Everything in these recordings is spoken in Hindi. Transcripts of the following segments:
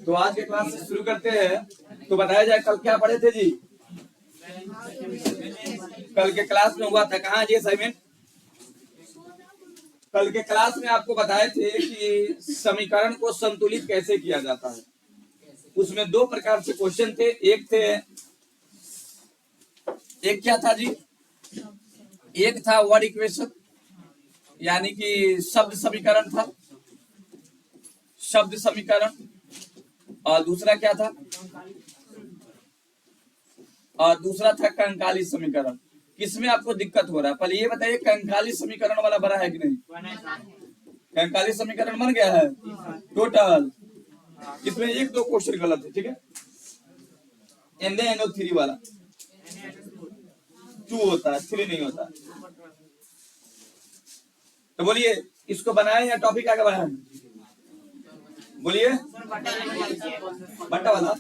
तो आज के क्लास से शुरू करते हैं। तो बताया जाए कल क्या पढ़े थे जी? कल के क्लास में हुआ था कहाँ जी असाइनमेंट? कल के क्लास में आपको बताए थे कि समीकरण को संतुलित कैसे किया जाता है। उसमें दो प्रकार से क्वेश्चन थे। एक क्या था जी? एक था वर्ड इक्वेशन, यानी कि शब्द समीकरण था, शब्द समीकरण। और दूसरा क्या था? और दूसरा था कंकाली समीकरण। किसमें आपको दिक्कत हो रहा है पहले ये बताइए, कंकाली समीकरण वाला बना है कि नहीं? कंकाली समीकरण बन गया है टोटल। इसमें एक दो क्वेश्चन गलत है, ठीक है। NaNO3 वाला 2 होता है, 3 नहीं होता। तो बोलिए इसको बनाए या टॉपिक आगे बढ़ाए? बोलिए बट्टा वाला।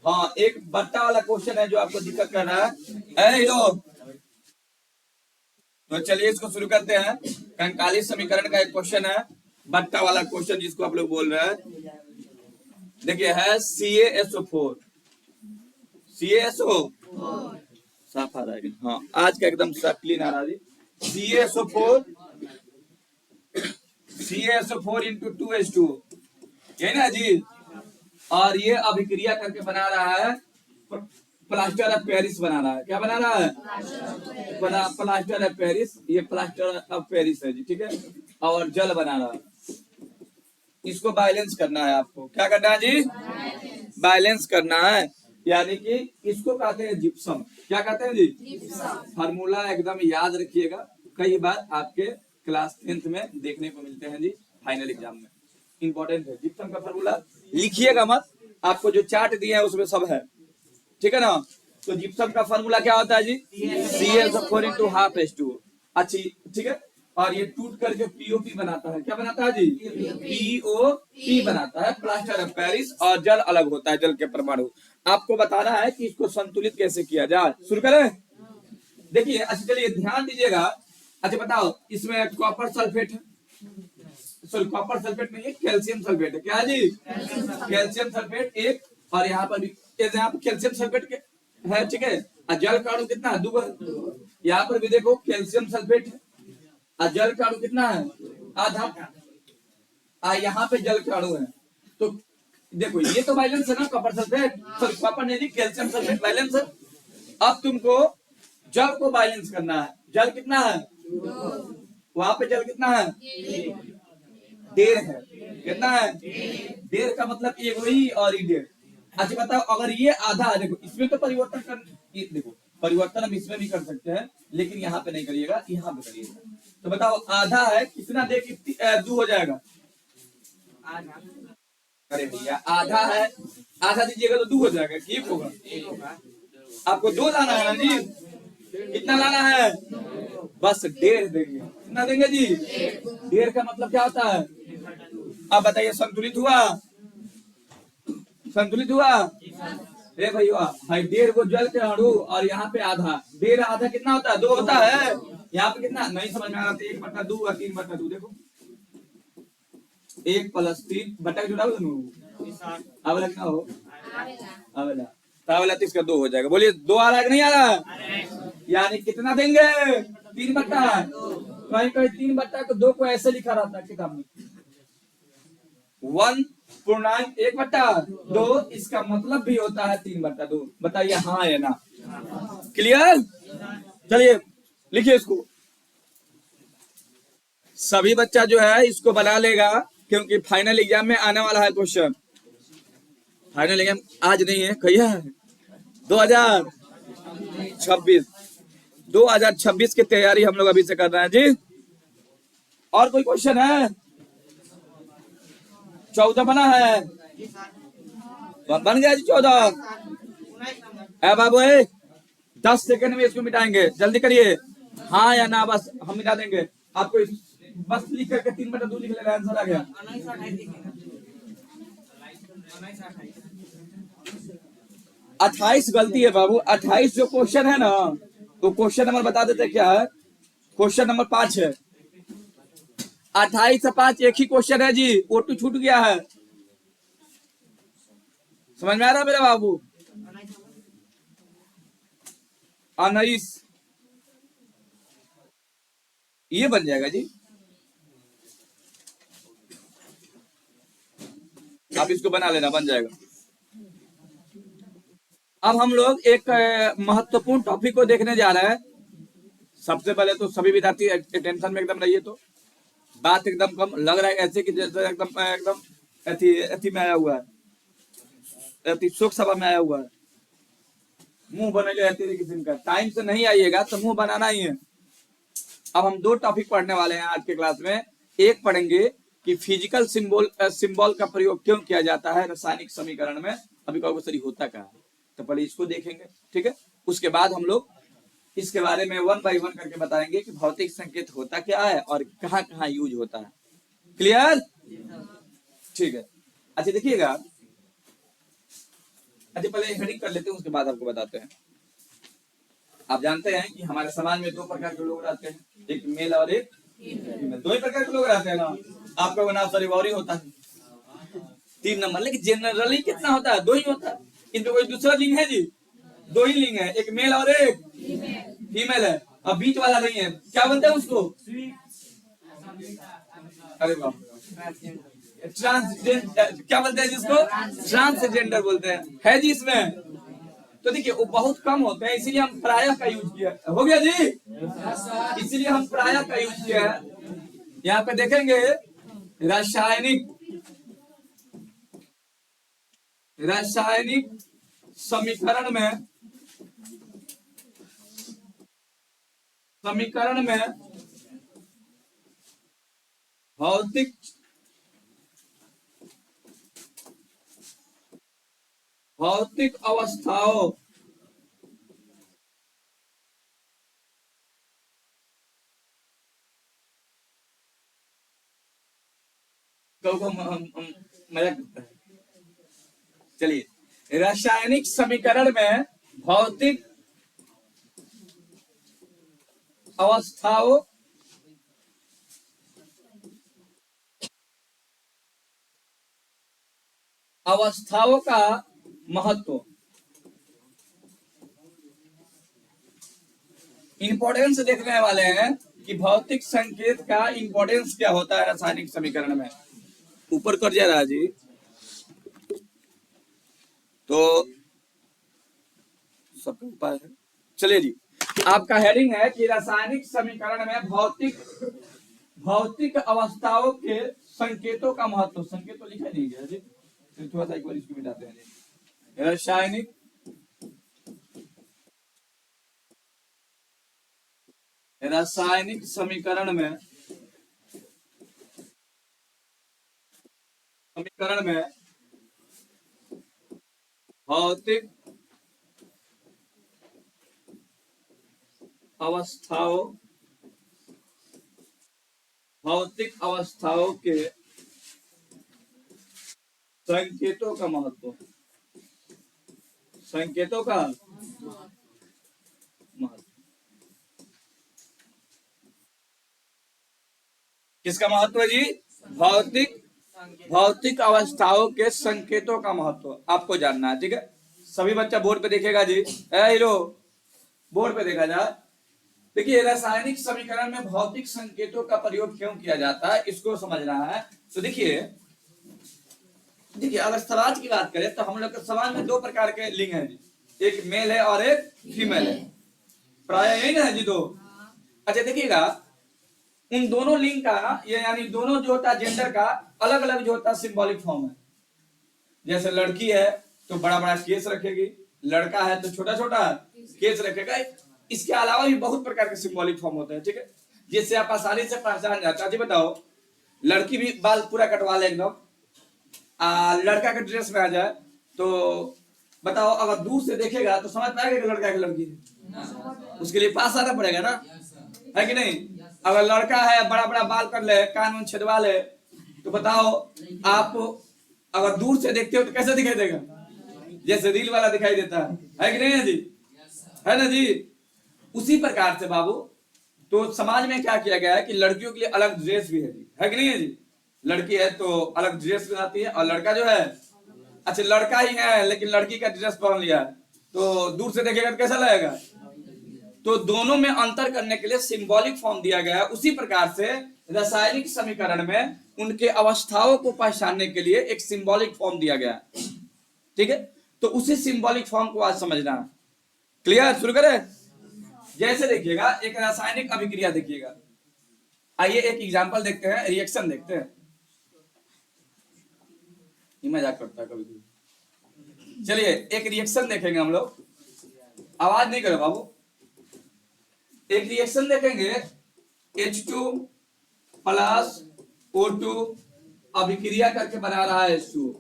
हाँ, एक बट्टा वाला क्वेश्चन है जो आपको दिक्कत कर रहा है लोग। तो चलिए इसको शुरू करते हैं। कंकाली समीकरण का एक क्वेश्चन है, बट्टा वाला क्वेश्चन जिसको आप लोग बोल रहे हैं। देखिए है CaSO4 साफ आ रहा है। हाँ, आज का एकदम साफ क्लीन आ रहा है। CaSO4 into 2H2, यही ना जी। और ये अभिक्रिया करके बना रहा है प्लास्टर ऑफ पेरिस बना रहा है। क्या बना रहा है? Plaster of Paris. ये प्लास्टर ऑफ पेरिस है जी, ठीक है। और जल बना रहा है। इसको बैलेंस करना है आपको। क्या करना है जी? बैलेंस करना है। यानी कि इसको कहते हैं जिप्सम। क्या कहते हैं जी? फार्मूला एकदम याद रखिएगा, कई बार आपके क्लास 10th में देखने को मिलते हैं जी, फाइनल एग्जाम में। इंपॉर्टेंट है जिप्सम का फार्मूला, लिखिएगा मत। आपको जो चार्ट दिया है उसमें सब है, ठीक है ना। तो जिप्सम का फार्मूला क्या होता है जी? CaSO4 into half H2। अच्छी, ठीक है। और ये टूट करके POP बनाता है। क्या बनाता है जी? POP बनाता है, प्लास्टर ऑफ पेरिस। और जल अलग होता है, जल के परमाणु। आपको बताना है कि इसको संतुलित कैसे किया जाए। शुरू करें। देखिए अच्छा, चलिए ध्यान दीजिएगा। अच्छा बताओ, इसमें कॉपर सल्फेट है, सॉरी कॉपर सल्फेट नहीं है, कैल्शियम सल्फेट है। क्या जी? कैल्शियम सल्फेट एक। और यहाँ पर भी यहाँ पर कैल्शियम सल्फेट के है, ठीक है। और जल का अणु कितना है? 2। यहाँ पर भी देखो कैल्शियम सल्फेट है और जल का अणु कितना है? आधा। यहाँ पे जल का अणु है। तो देखो ये तो बैलेंस है ना, कॉपर सल्फेट, सॉरी कॉपर नहीं, कैल्शियम सल्फेट बैलेंस है। अब तुमको जल को बैलेंस करना है। जल कितना है? वहां पे जल कितना है? 1.5 है। कितना है? 1.5 का मतलब एक वही और 1.5। अच्छा बताओ, अगर ये आधा है, देखो इसमें तो परिवर्तन कर, देखो परिवर्तन हम इसमें भी कर सकते हैं, लेकिन यहाँ पे नहीं करिएगा, यहाँ पे करिएगा। तो बताओ आधा है कितना दे कि 2 हो जाएगा? अरे भैया आधा है, आधा दीजिएगा तो 2 हो जाएगा, ठीक होगा। आपको 2 लाना है ना जी? कितना लाना है? बस 1.5 देंगे। कितना देंगे जी? 1.5 का मतलब क्या होता है? अब बताइए संतुलित हुआ? संतुलित हुआ? अरे भैया भाई 1.5 को जल के अणु और यहाँ पे आधा। 1.5 आधा कितना होता है? 2 होता है। यहाँ पे कितना नहीं समझ में आ रहा था? 1/2 और 3/2। देखो 1 + 3 बटा जुड़ा अवला क्या हो? अवला तो अवला 30 का 2 हो जाएगा। बोलिए 2 आ रहा है कि नहीं आ रहा? यानी कितना देंगे? 3/2। कहीं कहीं 3/2 को ऐसे लिखा रहता है किताब में 1.1/2। इसका मतलब भी होता है 3/2। बताइए हाँ या ना? क्लियर? चलिए लिखिए इसको। सभी बच्चा जो है इसको बना लेगा, क्योंकि फाइनल एग्जाम में आने वाला है क्वेश्चन। फाइनल एग्जाम आज नहीं है, कहिए 2026। 2026 की तैयारी हम लोग अभी से कर रहे हैं जी। और कोई क्वेश्चन है? 14 बना है, बन गया जी 14। ए बाबू 10 सेकंड में इसको मिटाएंगे, जल्दी करिए। हाँ या ना बस हम मिटा देंगे आपको। बस लिख करके 3/2 लिख लेगा, आंसर आ गया। 28 गलती है बाबू। 28 जो क्वेश्चन है ना, तो क्वेश्चन नंबर बता देते क्या है? क्वेश्चन नंबर 5 है। 28 से 5 एक ही क्वेश्चन है जी, O2 छूट गया है। समझ में आ रहा है मेरा बाबू? अनईस, ये बन जाएगा जी। आप इसको बना लेना, बन जाएगा। अब हम लोग एक महत्वपूर्ण टॉपिक को देखने जा रहे हैं। सबसे पहले तो सभी विद्यार्थी टेंशन में एकदम रहिए। तो बात एकदम कम लग रहा है, ऐसे कि जैसे एकदम एकदम अति में आया हुआ है, अति शोक सभा में आया हुआ है। मुंह बने रहते किसी का, टाइम से नहीं आइएगा तो मुंह बनाना ही है। अब हम दो टॉपिक पढ़ने वाले हैं आज के क्लास में। एक पढ़ेंगे कि फिजिकल सिंबल का प्रयोग क्यों किया जाता है रासायनिक समीकरण में, अभी कहोगे सर होता क्या है, तो पहले इसको देखेंगे, ठीक है। उसके बाद हम लोग इसके बारे में वन बाय वन करके बताएंगे कि भौतिक संकेत होता क्या है और कहाँ कहाँ यूज होता है। क्लियर? ठीक है। अच्छा देखिएगा, अच्छा पहले हेडिंग कर लेते हैं, उसके बाद आपको बताते हैं। आप जानते हैं कि हमारे समाज में दो प्रकार के लोग रहते हैं, एक मेल और एक फीमेल। दो ही प्रकार के लोग रहते हैं ना। आपका नाम सरिवारी होता है 3 नंबर, लेकिन जनरली कितना होता है? 2 ही होता है। इनमें कोई दूसरा लिंग है जी? 2 ही लिंग है, एक मेल और एक फीमेल है। अब बीच वाला नहीं है, क्या बोलते हैं उसको? अरे वाह, ट्रांसजेंडर, क्या बोलते हैं जिसको? ट्रांसजेंडर बोलते हैं, है जी इसमें। तो देखिए वो बहुत कम होते हैं, इसीलिए हम प्रायः का यूज किया। हो गया जी, इसीलिए हम प्रायः का यूज किया है। यहाँ पे देखेंगे रासायनिक समीकरण में भौतिक अवस्थाओं चलिए, रासायनिक समीकरण में भौतिक अवस्थाओं का महत्व, इंपॉर्टेंस देखने वाले हैं कि भौतिक संकेत का इंपॉर्टेंस क्या होता है रासायनिक समीकरण में। ऊपर कर जा रहा जी, तो सबका उपाय है। चलिए जी, आपका हेडिंग है कि रासायनिक समीकरण में भौतिक अवस्थाओं के संकेतों का महत्व। संकेत तो लिखा नहीं गया जी, थोड़ा सा एक बार इसको मिटाते हैं जी। रासायनिक समीकरण में भौतिक अवस्थाओं के संकेतों का महत्व, किसका महत्व है जी? भौतिक अवस्थाओं के संकेतों का महत्व आपको जानना है, ठीक है। सभी बच्चा बोर्ड पे देखेगा जी, हीरो बोर्ड पे देखा जाए। देखिए, रासायनिक समीकरण में भौतिक संकेतों का प्रयोग क्यों किया जाता है, इसको समझना है। तो देखिए अगर समाज की बात करें तो हम लोग के समाज में 2 प्रकार के लिंग हैं जी, एक मेल है और एक फीमेल है। प्राय यही ना है जी, 2। अच्छा देखिएगा, उन दोनों लिंग का ये यानी दोनों जो होता है जेंडर का अलग अलग जो होता है सिंबॉलिक फॉर्म है। जैसे लड़की है तो बड़ा बड़ा केस रखेगी, लड़का है तो छोटा छोटा केस रखेगा। इसके अलावा भी बहुत प्रकार के सिंबॉलिक फॉर्म होते हैं, ठीक है, जिससे आप आसानी से पहचान जाता है। जी बताओ, लड़की भी बाल पूरा कटवा ले एकदम, लड़का के ड्रेस में आ जाए तो बताओ, अगर दूर से देखेगा तो समझ पाएगा कि लड़का की लड़की है? उसके लिए पास आना पड़ेगा ना, है कि नहीं? अगर लड़का है बड़ा बड़ा बाल कर ले, कान छेदवा ले, तो बताओ आप अगर दूर से देखते हो तो कैसे दिखाई देगा? जैसे रील वाला दिखाई देता है कि नहीं है जी? है ना जी? उसी प्रकार से बाबू, तो समाज में क्या किया गया है कि लड़कियों के लिए अलग ड्रेस भी है जी, है कि नहीं है जी? लड़की है तो अलग ड्रेस बनाती है और लड़का जो है अच्छा लड़का ही है लेकिन लड़की का ड्रेस पहन लिया है, तो दूर से देखेगा तो कैसा लगेगा? तो दोनों में अंतर करने के लिए सिंबॉलिक फॉर्म दिया गया है। उसी प्रकार से रासायनिक समीकरण में उनके अवस्थाओं को पहचानने के लिए एक सिंबॉलिक फॉर्म दिया गया है। ठीक है, तो उसी सिंबॉलिक फॉर्म को आज समझना है। क्लियर? शुरू करें। जैसे देखिएगा एक रासायनिक अभिक्रिया देखिएगा, आइए एक एग्जांपल देखते हैं, रिएक्शन देखते हैं। ये मजाक करता है कभी कभी। चलिए एक रिएक्शन देखेंगे हम लोग, आवाज नहीं करो बाबू। एक रिएक्शन देखेंगे, H2 प्लस O2 अभिक्रिया करके बना रहा है H2।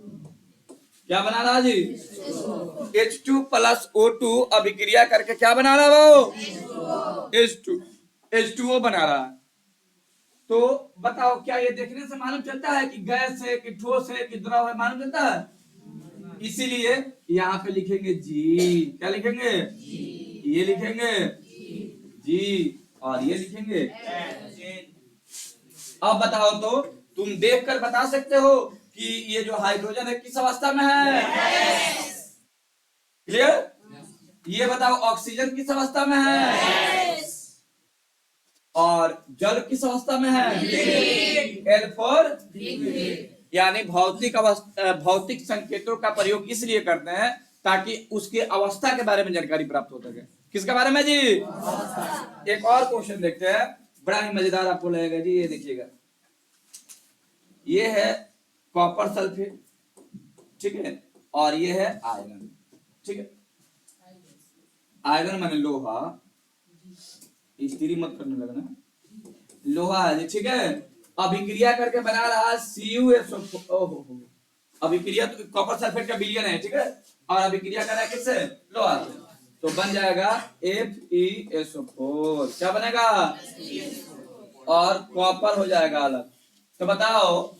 क्या बना रहा है जी? H2 प्लस O2 अभिक्रिया करके क्या बना रहा है वो? H2O बना रहा है। तो बताओ क्या ये देखने से मालूम चलता है कि गैस है कि ठोस है कि द्रव है? मालूम चलता है। इसीलिए यहाँ पे लिखेंगे जी। क्या लिखेंगे? ये लिखेंगे जी और ये लिखेंगे। अब बताओ तो तुम देखकर बता सकते हो कि ये जो हाइड्रोजन है किस अवस्था में है? क्लियर? ये बताओ ऑक्सीजन किस अवस्था में है? और जल किस अवस्था में है? L4 यानी भौतिक संकेतों का प्रयोग इसलिए करते हैं ताकि उसके अवस्था के बारे में जानकारी प्राप्त हो सके। किसके बारे में जी? एक और क्वेश्चन देखते हैं, बड़ा ही मजेदार आपको लगेगा जी। ये देखिएगा, ये है कॉपर सल्फेट, ठीक है, और ये है आयरन। ठीक है, आयरन माने लोहा, स्त्री मत करने लगना, लोहा है जी। ठीक है, अभिक्रिया करके बना रहा CuSO4। अभिक्रिया तो कॉपर सल्फेट का विलयन है, ठीक है, और अभिक्रिया कर रहा है किससे? लोहा से, तो बन जाएगा FeSO4। क्या बनेगा? और कॉपर हो जाएगा अलग। तो बताओ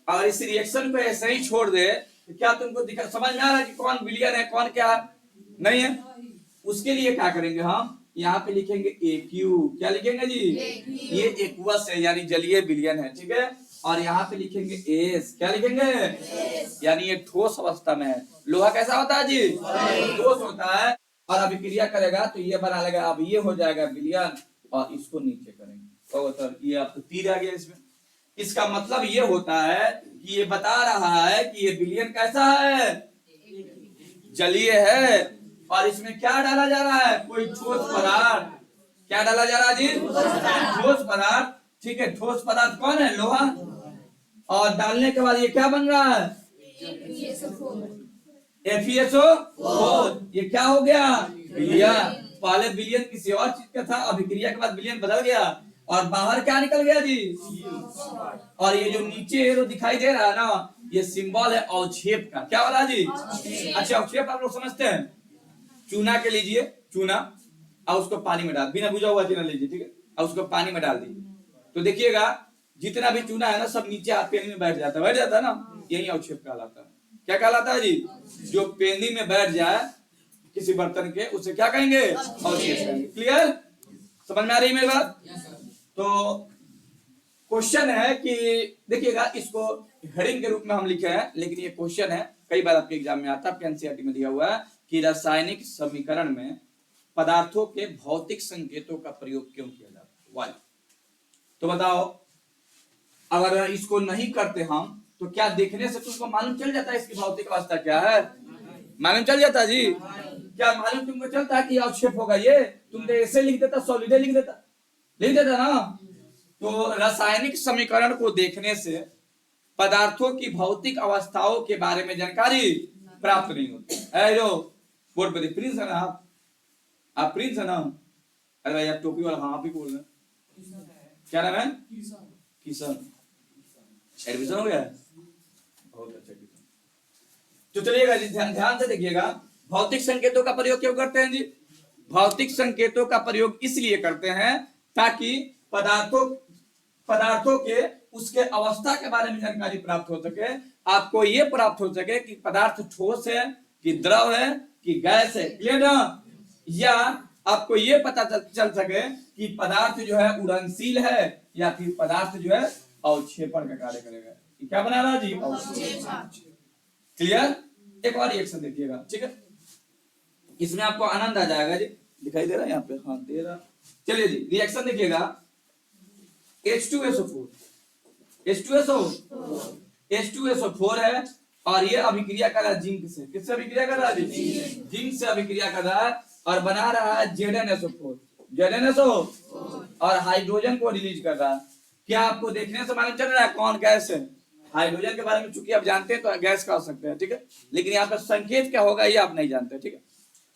अगर इस रिएक्शन को ऐसे ही छोड़ दे तो क्या तुमको समझ में आ रहा है कि कौन विलयन है कौन क्या नहीं है? उसके लिए क्या करेंगे हम? यहाँ पे लिखेंगे AQ। क्या लिखेंगे जी? ये एक्वस है यानी जलीय विलयन है, ठीक है, और यहाँ पे लिखेंगे S। क्या लिखेंगे? यानी ये ठोस अवस्था में है। लोहा कैसा होता है जी? ठोस होता है, और अभिक्रिया करेगा तो ये बना लेगा। अब ये हो जाएगा विलयन और इसको नीचे करेंगे तो ये आपको तीर आ गया इसमें। इसका मतलब ये होता है कि ये बता रहा है कि ये विलयन कैसा है? जलीय है, और इसमें क्या डाला जा रहा है? कोई ठोस पदार्थ। क्या डाला जा रहा है जी? ठोस पदार्थ। ठीक है, ठोस पदार्थ कौन है? लोहा। और डालने के बाद ये क्या बन रहा है? FeSO4। ये क्या हो गया? विलयन। पहले विलयन किसी और चीज का था, अभिक्रिया के बाद विलयन बदल गया और बाहर क्या निकल गया जी? और ये जो नीचे एरो दिखाई दे रहा है ना, ये सिंबल है अवक्षेप का। क्या वाला जी? अच्छा, अवक्षेप आप लोग समझते हैं? चूना के लीजिए, चूना और उसको पानी में डाल, बिना बुझा हुआ चूना लीजिए, ठीक है, और उसको पानी में डाल दीजिए, तो देखिएगा जितना भी चूना है ना सब नीचे आप पेंदी में बैठ जाता है ना, यही अवक्षेप कहलाता है। क्या कहलाता है जी? जो पेंदी में बैठ जाए किसी बर्तन के, उसे क्या कहेंगे? अवक्षेप कहेंगे। क्लियर? समझ में आ रही मेरी बात? तो क्वेश्चन है कि देखिएगा, इसको हेडिंग के रूप में हम लिखे हैं, लेकिन ये क्वेश्चन है, कई बार आपके एग्जाम में आता है, एनसीईआरटी में दिया हुआ है कि रासायनिक समीकरण में पदार्थों के भौतिक संकेतों का प्रयोग क्यों किया जाता है? वाई। तो बताओ अगर इसको नहीं करते हम तो क्या देखने से तुमको मालूम चल जाता है इसकी भौतिक अवस्था क्या है? मालूम चल जाता जी? क्या मालूम तुमको चलता है कि अवक्षेप होगा? ये तुम तो ऐसे लिख देता, सॉलिड लिख देता ना। तो रासायनिक समीकरण को देखने से पदार्थों की भौतिक अवस्थाओं के बारे में जानकारी प्राप्त नहीं होती। हेलो बोर्ड पे प्रिंस है ना आप प्रिंस है ना? अरे भाई आप टोपी वाला, हाँ आप ही बोल रहे हैं। क्या नाम है? किशन। एडमिशन हो गया? बहुत अच्छा किशन। तो चलिएगा जी, ध्यान से देखिएगा, भौतिक संकेतों का प्रयोग क्यों करते हैं जी? भौतिक संकेतों का प्रयोग इसलिए करते हैं ताकि पदार्थों के उसके अवस्था के बारे में जानकारी प्राप्त हो सके। आपको ये प्राप्त हो सके कि पदार्थ ठोस है कि द्रव है कि गैस है। क्लियर ना? या आपको ये पता चल सके कि पदार्थ जो है उड़नशील है या फिर पदार्थ जो है अवक्षेपण का कार्य करेगा। क्या बना रहा जी? अवक्षेपण। क्लियर? एक और रिएक्शन देखिएगा, ठीक है, इसमें आपको आनंद आ जाएगा जी। दिखाई दे रहा है यहाँ पे, हाँ दे रहा। चलिए जी, रिएक्शन देखिएगा। H2SO4, H2SO4 है, और ये अभिक्रिया कर रहा है जिंक से। किससे अभिक्रिया कर रहा है? जिंक से अभिक्रिया कर रहा है, और बना रहा है ZnSO4, और हाइड्रोजन को रिलीज कर रहा है। क्या आपको देखने से मालूम चल रहा है कौन गैस है? हाइड्रोजन के बारे में चूंकि आप जानते हैं तो गैस कह सकते हैं, ठीक है, लेकिन यहाँ पे संकेत क्या होगा ये आप नहीं जानते, ठीक है।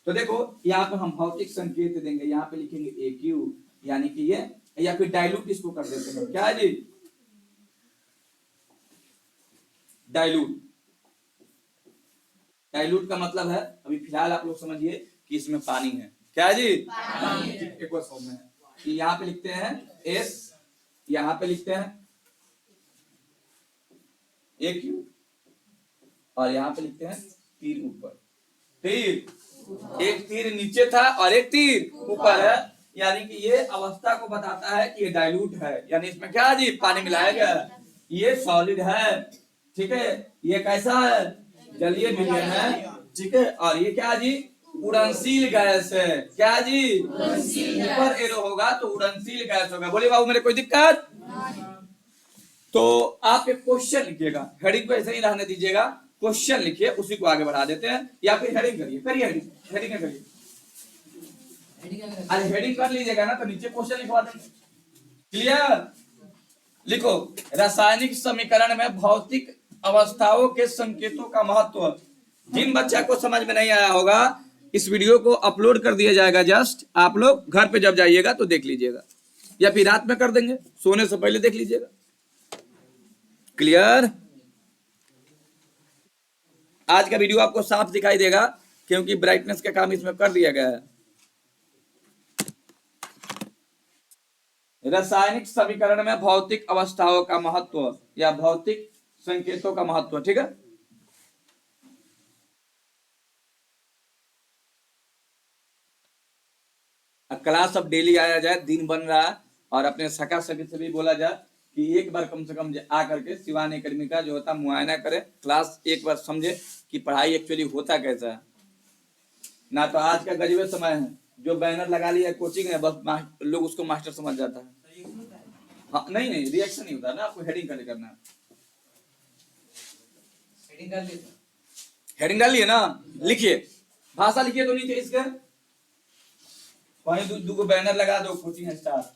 तो देखो यहाँ पे हम भौतिक संकेत देंगे, यहाँ पे लिखेंगे AQ, यानी कि ये, या फिर डाइल्यूट इसको कर देते हैं। क्या है जी? डाइल्यूट। डाइल्यूट का मतलब है, अभी फिलहाल आप लोग समझिए कि इसमें पानी है। क्या है जी? एक और फॉर्म में है कि यहाँ पे लिखते हैं S, यहाँ पे लिखते हैं AQ, और यहाँ पे लिखते हैं तीर ऊपर। तीर, एक तीर नीचे था और एक तीर ऊपर है, यानी कि ये अवस्था को बताता है कि ये डाइल्यूट है, यानी इसमें क्या है जी? पानी मिलाया गया है। ये सॉलिड है, ठीक है, ये कैसा है? जलीय विलयन है, ठीक है, और ये क्या जी? उड़नशील गैस है। क्या जी? ऊपर एरो होगा तो उड़नशील गैस होगा। बोलिए बाबू मेरे कोई दिक्कत? तो आप एक क्वेश्चन लिखिएगा, हेडिंग को ऐसे ही रहने दीजिएगा, क्वेश्चन लिखिए, उसी को आगे बढ़ा देते हैं, या फिर हेडिंग करिए, हेडिंग करिए। अरे हेडिंग कर लीजिएगा ना तो नीचे क्वेश्चन लिखवा देंगे। क्लियर? लिखो, रासायनिक समीकरण में भौतिक अवस्थाओं के संकेतों का महत्व। जिन बच्चा को समझ में नहीं आया होगा, इस वीडियो को अपलोड कर दिया जाएगा, जस्ट आप लोग घर पे जब जाइएगा तो देख लीजिएगा, या फिर रात में कर देंगे, सोने से पहले देख लीजिएगा। क्लियर? आज का वीडियो आपको साफ दिखाई देगा क्योंकि ब्राइटनेस का काम इसमें कर दिया गया है। रासायनिक समीकरण में भौतिक अवस्थाओं का महत्व या भौतिक संकेतों का महत्व, ठीक है। क्लास अब डेली आया जाए, दिन बन रहा है, और अपने सका सखी से भी बोला जाए कि एक बार कम से कम आ करके सिवान एकेडमी का जो होता मुआयना करे, क्लास एक बार समझे कि पढ़ाई एक्चुअली होता कैसा है। ना तो आज का गजबे समय है, जो बैनर लगा लिया कोचिंग है, बस लोग उसको मास्टर समझ जाता है। हाँ, नहीं रिएक्शन नहीं होता ना, आपको हेडिंग करना है। हेडिंग डाल लिए ना, लिखिए, भाषा लिखिए तो नीचे इसके वहीं दो बैनर लगा दो, कोचिंग स्टार।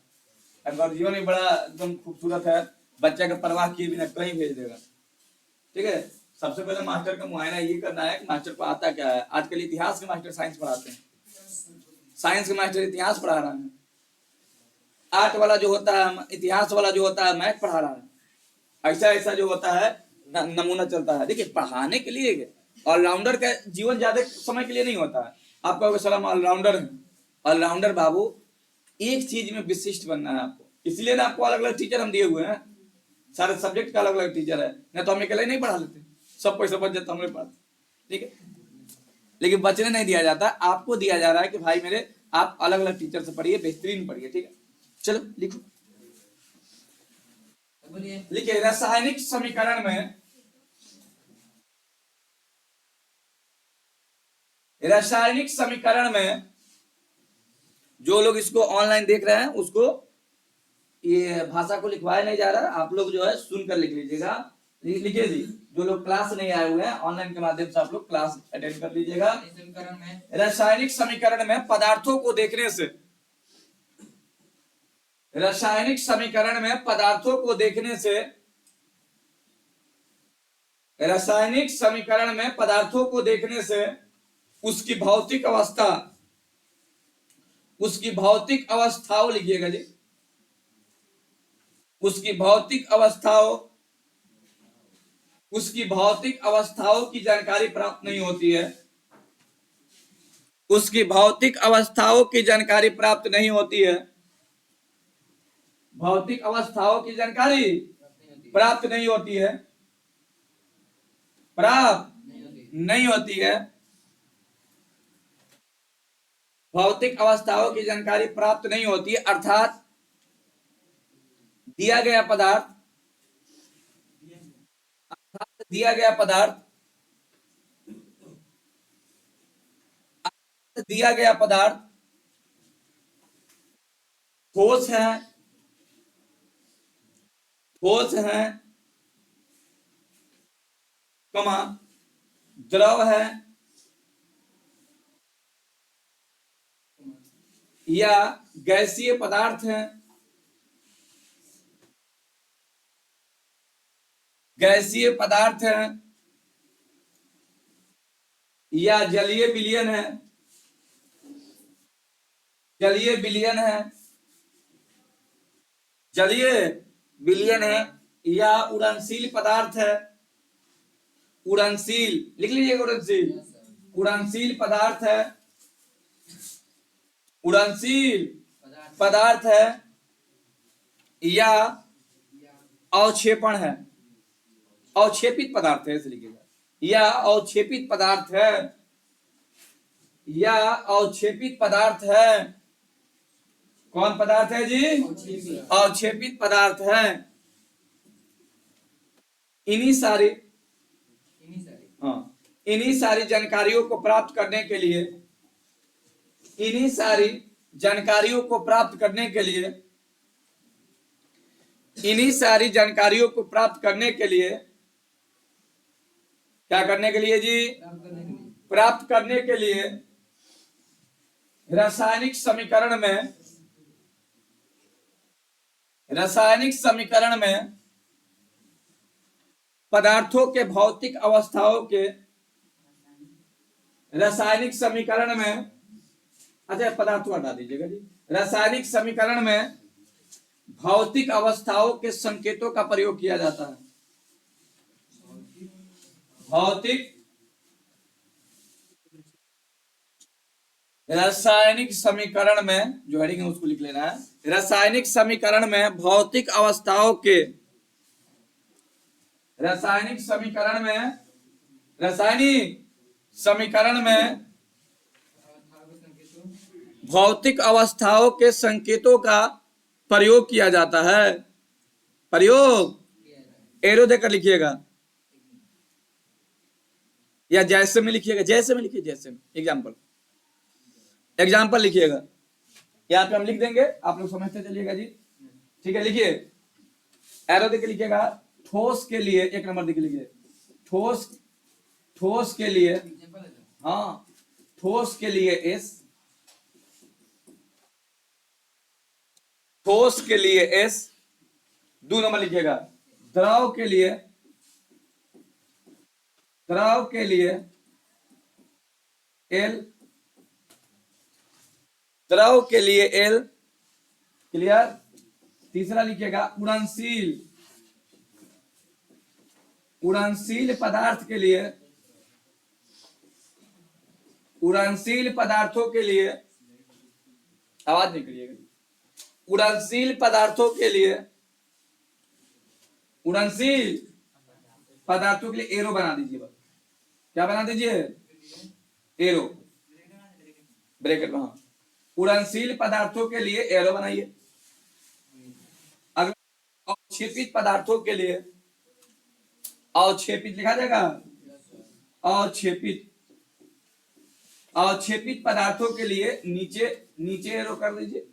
अगर जीवन में बड़ा एकदम खूबसूरत है, बच्चा का परवाह किए बिना कहीं भेज देगा, ठीक है। सबसे पहले मास्टर का मुआयना ये करना है कि मास्टर को आता क्या है। आजकल इतिहास के मास्टर साइंस पढ़ाते हैं, साइंस के मास्टर इतिहास पढ़ा रहा है, आर्ट वाला जो होता है, इतिहास वाला जो होता है मैथ पढ़ा रहा है। ऐसा जो होता है नमूना चलता है। देखिए, पढ़ाने के लिए ऑलराउंडर का जीवन ज्यादा समय के लिए नहीं होता है। आप कहोगे सलाम ऑलराउंडर है, ऑलराउंडर बाबू एक चीज में विशिष्ट बनना है आपको, इसलिए ना आपको अलग अलग टीचर हम दिए हुए हैं, सारे सब्जेक्ट का अलग अलग टीचर है, ना तो हम अकेले नहीं पढ़ा लेते, सब पैसा बच जाता हमें पास, ठीक है। लेकिन बचने नहीं दिया जाता, आपको दिया जा रहा है कि भाई मेरे आप अलग अलग टीचर से पढ़िए, बेहतरीन पढ़िए, ठीक है। चलो लिखो, लिखिए, रासायनिक समीकरण में, रासायनिक समीकरण में जो लोग इसको ऑनलाइन देख रहे हैं उसको ये भाषा को लिखवाया नहीं जा रहा है, आप लोग जो है सुनकर लिख लीजिएगा। लिखिए जी, जो लोग क्लास नहीं आए हुए हैं ऑनलाइन के माध्यम से आप लोग क्लास अटेंड कर लीजिएगा। रासायनिक समीकरण में पदार्थों को देखने से, रासायनिक समीकरण में पदार्थों को देखने से, रासायनिक समीकरण में पदार्थों को देखने से उसकी भौतिक अवस्था, उसकी भौतिक अवस्थाओं लिखिएगा जी, उसकी भौतिक अवस्थाओं, उसकी भौतिक अवस्थाओं की जानकारी प्राप्त नहीं होती है, उसकी भौतिक अवस्थाओं की जानकारी प्राप्त नहीं होती है, भौतिक अवस्थाओं की जानकारी प्राप्त नहीं होती है, प्राप्त नहीं होती है, भौतिक अवस्थाओं की जानकारी प्राप्त नहीं होती है, अर्थात दिया गया पदार्थ, दिया गया पदार्थ दिया गया पदार्थ ठोस है, ठोस है, कमा द्रव है या गैसीय पदार्थ है, गैसीय पदार्थ है या जलीय विलयन है, जलीय विलयन है, जलीय विलयन है या उड़नशील पदार्थ है, उड़नशील लिख लीजिएगा, उड़नशील, उड़नशील पदार्थ है, उड़नशील पदार्थ है या अवक्षेपण है, अवक्षेपित पदार्थ है, ऐसे लिखिएगा, या अवक्षेपित पदार्थ है, या अवक्षेपित पदार्थ है। कौन पदार्थ है जी? अवक्षेपित पदार्थ है। इन्हीं सारी इन्हीं सारी जानकारियों को प्राप्त करने के लिए, इन्हीं सारी जानकारियों को प्राप्त करने के लिए, इन्हीं सारी जानकारियों को प्राप्त करने के लिए, क्या करने के लिए जी? प्राप्त करने के लिए रासायनिक समीकरण में, रासायनिक समीकरण में पदार्थों के भौतिक अवस्थाओं के, रासायनिक समीकरण में, अच्छा पदार्थों हटा दीजिएगा जी, रासायनिक समीकरण में भौतिक अवस्थाओं के संकेतों का प्रयोग किया जाता है। भौतिक, रासायनिक समीकरण में, जो हेडिंग है उसको लिख लेना है, रासायनिक समीकरण में भौतिक अवस्थाओं के, रासायनिक समीकरण में, रासायनिक समीकरण में भौतिक अवस्थाओं के संकेतों का प्रयोग किया जाता है। प्रयोग एरो देकर लिखिएगा या जैसे में लिखिएगा, जैसे में लिखिए, जैसे में, एग्जाम्पल, एग्जाम्पल लिखिएगा, यहाँ पे हम लिख देंगे, आप लोग समझते चलिएगा जी। ठीक है, लिखिए, एरो देकर लिखिएगा। ठोस के लिए एक नंबर देख लीजिए, ठोस, ठोस के लिए, हाँ, ठोस के लिए एस, ठोस के लिए एस। 2 नंबर लिखिएगा, द्रव के लिए, द्रव के लिए एल, द्रव के लिए एल, क्लियर। तीसरा लिखिएगा, उड़नशील, उड़नशील पदार्थ के लिए, उड़नशील पदार्थों के लिए, आवाज नहीं करिएगा, उड़नशील पदार्थों के लिए, उड़नशील पदार्थों के लिए एरो बना दीजिए, बस क्या बना दीजिए? एरो, ब्रैकेट में, हाँ, उड़नशील पदार्थों के लिए एरो बनाइए। अगर अवक्षेपित पदार्थों के लिए, अवक्षेपित लिखा जाएगा, अवक्षेपित, अवक्षेपित पदार्थों के लिए नीचे, नीचे एरो कर दीजिए।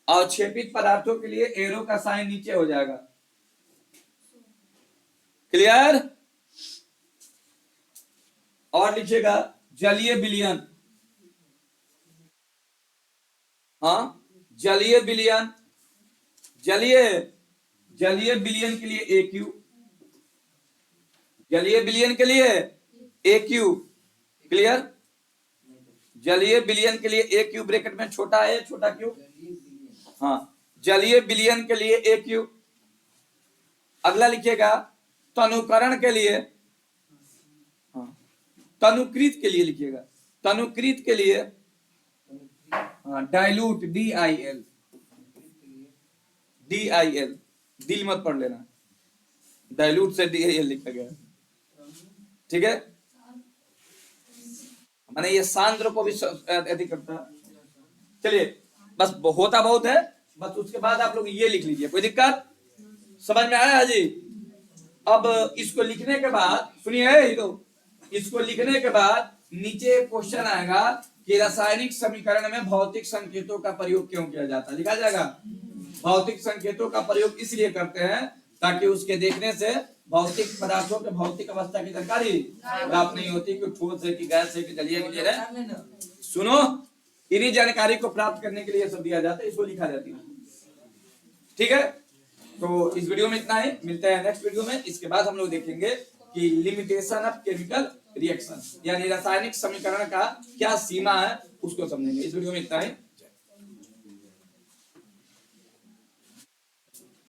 अवक्षेपित पदार्थों के लिए एरो का साइन नीचे हो जाएगा, क्लियर। और लिखिएगा, जलीय विलयन, हाँ, जलीय विलयन, जलीय, जलीय विलयन के लिए AQ, जलीय विलयन के लिए AQ, क्लियर। जलीय विलयन के लिए AQ ब्रैकेट में छोटा है, छोटा क्यू, हाँ, जलीय विलयन के लिए AQ। अगला लिखिएगा, तनुकरण के लिए, हाँ, तनुकृत के लिए लिखिएगा, तनुकृत के लिए, हाँ, डाइल्यूट, DIL, DIL, दिल मत पढ़ लेना, डाइल्यूट से DIL लिखा गया, ठीक है। मैंने ये सांद्र को भी अधिक करता है। चलिए, बस होता बहुत है, बस उसके बाद आप लोग ये लिख लीजिए, कोई दिक्कत समझ में आया जी। अब इसको लिखने के बाद सुनिए, तो इसको लिखने के बाद नीचे क्वेश्चन आएगा कि रासायनिक समीकरण में भौतिक संकेतों का प्रयोग क्यों किया जाता है, लिखा जाएगा भौतिक संकेतों का प्रयोग इसलिए करते हैं ताकि उसके देखने से भौतिक पदार्थों के भौतिक अवस्था की जानकारी प्राप्त नहीं होती कि ठोस है कि गैस है कि जलीय कि जड़ है। सुनो, इन्हीं जानकारी को प्राप्त करने के लिए सब दिया जाता है, इसको लिखा जाती है। ठीक है, तो इस वीडियो में इतना ही, मिलते हैं नेक्स्ट वीडियो में। इसके बाद हम लोग देखेंगे कि लिमिटेशन ऑफ केमिकल रिएक्शन यानी रासायनिक समीकरण का क्या सीमा है, उसको समझेंगे। इस वीडियो में इतना ही।